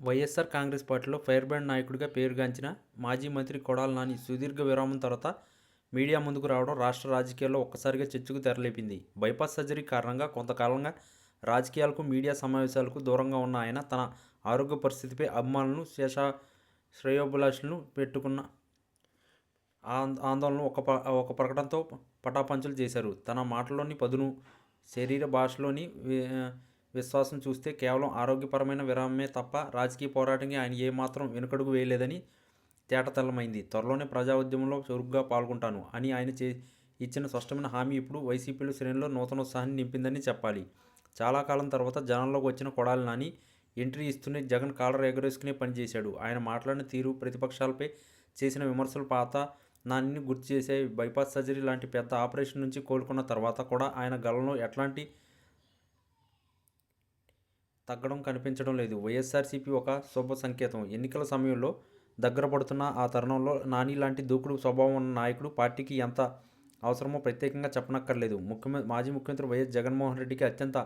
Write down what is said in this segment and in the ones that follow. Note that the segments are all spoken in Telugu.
వైఎస్ఆర్ కాంగ్రెస్ పార్టీలో ఫైర్ బ్రాండ్ నాయకుడిగా పేరుగాంచిన మాజీ మంత్రి కొడాలి నాని సుదీర్ఘ విరామం తర్వాత మీడియా ముందుకు రావడం రాష్ట్ర రాజకీయాల్లో ఒక్కసారిగా చర్చకు తెరలేపింది. బైపాస్ సర్జరీ కారణంగా కొంతకాలంగా రాజకీయాలకు, మీడియా సమావేశాలకు దూరంగా ఉన్న ఆయన తన ఆరోగ్య పరిస్థితిపై అభిమానులను, శ్రేయోభిలాషులను పెట్టుకున్న ఆందోళనలు ఒక ప్రకటనతో పటాపంచలు చేశారు. తన మాటల్లోని పదును, శరీర భాషలోని విశ్వాసం చూస్తే కేవలం ఆరోగ్యపరమైన విరామమే తప్ప రాజకీయ పోరాటానికి ఆయన ఏమాత్రం వెనుకడుగు వేయలేదని తేటతెల్లమైంది. త్వరలోనే ప్రజా ఉద్యమంలో చురుగ్గా పాల్గొంటాను అని ఆయన ఇచ్చిన స్పష్టమైన హామీ ఇప్పుడు వైసీపీలో శ్రేణుల్లో నూతనోత్సాహాన్ని నింపిందని చెప్పాలి. చాలా కాలం తర్వాత జనంలోకి వచ్చిన కొడాలి నాని ఎంట్రీ ఇస్తూనే జగన్ కాలర్ ఎగరేసుకునే పనిచేశాడు. ఆయన మాట్లాడిన తీరు, ప్రతిపక్షాలపై చేసిన విమర్శలు పాత నానిని గుర్తు చేశాయి. బైపాస్ సర్జరీ లాంటి పెద్ద ఆపరేషన్ నుంచి కోలుకున్న తర్వాత కూడా ఆయన గళంలో ఎట్లాంటి తగ్గడం కనిపించడం లేదు. వైఎస్ఆర్సీపీ ఒక శుభ సంకేతం. ఎన్నికల సమయంలో దగ్గర పడుతున్న ఆ తరుణంలో నాని లాంటి దూకుడు స్వభావం ఉన్న నాయకుడు పార్టీకి ఎంత అవసరమో ప్రత్యేకంగా చెప్పనక్కర్లేదు. మాజీ ముఖ్యమంత్రి వైఎస్ జగన్మోహన్ రెడ్డికి అత్యంత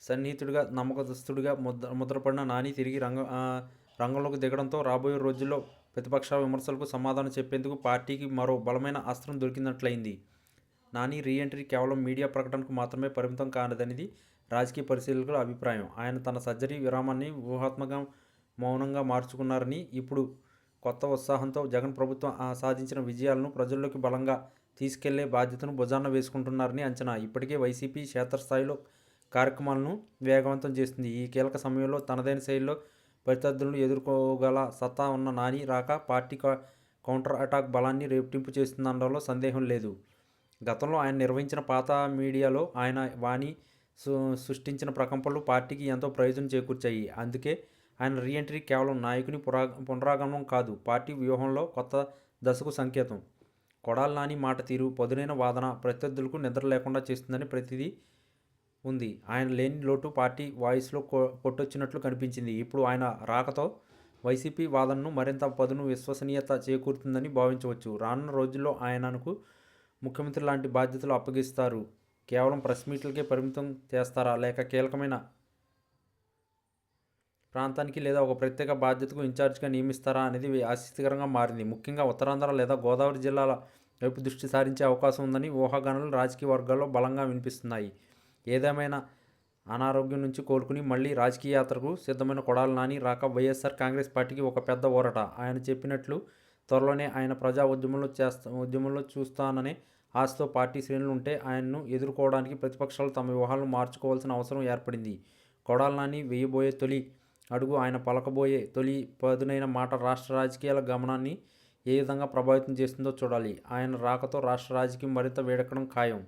సన్నిహితుడిగా, నమ్మకస్తుడిగా ముద్రపడిన నాని తిరిగి రంగంలోకి దిగడంతో రాబోయే రోజుల్లో ప్రతిపక్షాల విమర్శలకు సమాధానం చెప్పేందుకు పార్టీకి మరో బలమైన అస్త్రం దొరికినట్లయింది. నాని రీఎంట్రీ కేవలం మీడియా ప్రకటనకు మాత్రమే పరిమితం కానిదనేది రాజకీయ పరిశీలకుల అభిప్రాయం. ఆయన తన సర్జరీ విరామాన్ని ఊహాత్మక మౌనంగా మార్చుకున్నారని, ఇప్పుడు కొత్త ఉత్సాహంతో జగన్ ప్రభుత్వం సాధించిన విజయాలను ప్రజల్లోకి బలంగా తీసుకెళ్లే బాధ్యతను భుజాన వేసుకుంటున్నారని అంచనా. ఇప్పటికే వైసీపీ క్షేత్రస్థాయిలో కార్యక్రమాలను వేగవంతం చేస్తుంది. ఈ కీలక సమయంలో తనదైన శైలిలో ప్రత్యర్థులను ఎదుర్కోగల సత్తా ఉన్న నాని రాక పార్టీ కౌంటర్ అటాక్ బలాన్ని రెట్టింపు చేస్తుందనడంలో సందేహం లేదు. గతంలో ఆయన నిర్వహించిన పాత మీడియాలో ఆయన వాణి సృష్టించిన ప్రకంపనలు పార్టీకి ఎంతో ప్రయోజనం చేకూర్చాయి. అందుకే ఆయన రీఎంట్రీ కేవలం నాయకుని పునరాగమనం కాదు, పార్టీ వ్యూహంలో కొత్త దశకు సంకేతం. కొడాలి నాని మాట తీరు, పదునైన వాదన ప్రత్యర్థులకు నిద్ర లేకుండా చేస్తుందని ప్రతిదీ ఉంది. ఆయన లేని లోటు పార్టీ వాయిస్లో కొట్టొచ్చినట్లు కనిపించింది. ఇప్పుడు ఆయన రాకతో వైసీపీ వాదనను మరింత పదును, విశ్వసనీయత చేకూరుతుందని భావించవచ్చు. రానున్న రోజుల్లో ఆయనకు ముఖ్యమంత్రి లాంటి బాధ్యతలు అప్పగిస్తారు. కేవలం ప్రెస్ మీట్లకే పరిమితం చేస్తారా, లేక కీలకమైన ప్రాంతానికి లేదా ఒక ప్రత్యేక బాధ్యతకు ఇన్ఛార్జిగా నియమిస్తారా అనేది ఆసక్తికరంగా మారింది. ముఖ్యంగా ఉత్తరాంధ్ర లేదా గోదావరి జిల్లాల వైపు దృష్టి సారించే అవకాశం ఉందని ఊహాగానాలు రాజకీయ వర్గాల్లో బలంగా వినిపిస్తున్నాయి. ఏదేమైనా అనారోగ్యం నుంచి కోలుకుని మళ్లీ రాజకీయ యాత్రకు సిద్ధమైన కొడాలి నాని రాక వైఎస్ఆర్ కాంగ్రెస్ పార్టీకి ఒక పెద్ద ఊరట. ఆయన చెప్పినట్లు త్వరలోనే ఆయన ప్రజా ఉద్యమంలో చూస్తాననే ఆశతో పార్టీ శ్రేణులు ఉంటే ఆయన్ను ఎదుర్కోవడానికి ప్రతిపక్షాలు తమ వ్యూహాలను మార్చుకోవాల్సిన అవసరం ఏర్పడింది. కొడాలి నాని వేయబోయే తొలి అడుగు, ఆయన పలకబోయే తొలి పదునైన మాట రాష్ట్ర రాజకీయాల గమనాన్ని ఏ విధంగా ప్రభావితం చేస్తుందో చూడాలి. ఆయన రాకతో రాష్ట్ర రాజకీయం మరింత వేడెక్కడం ఖాయం.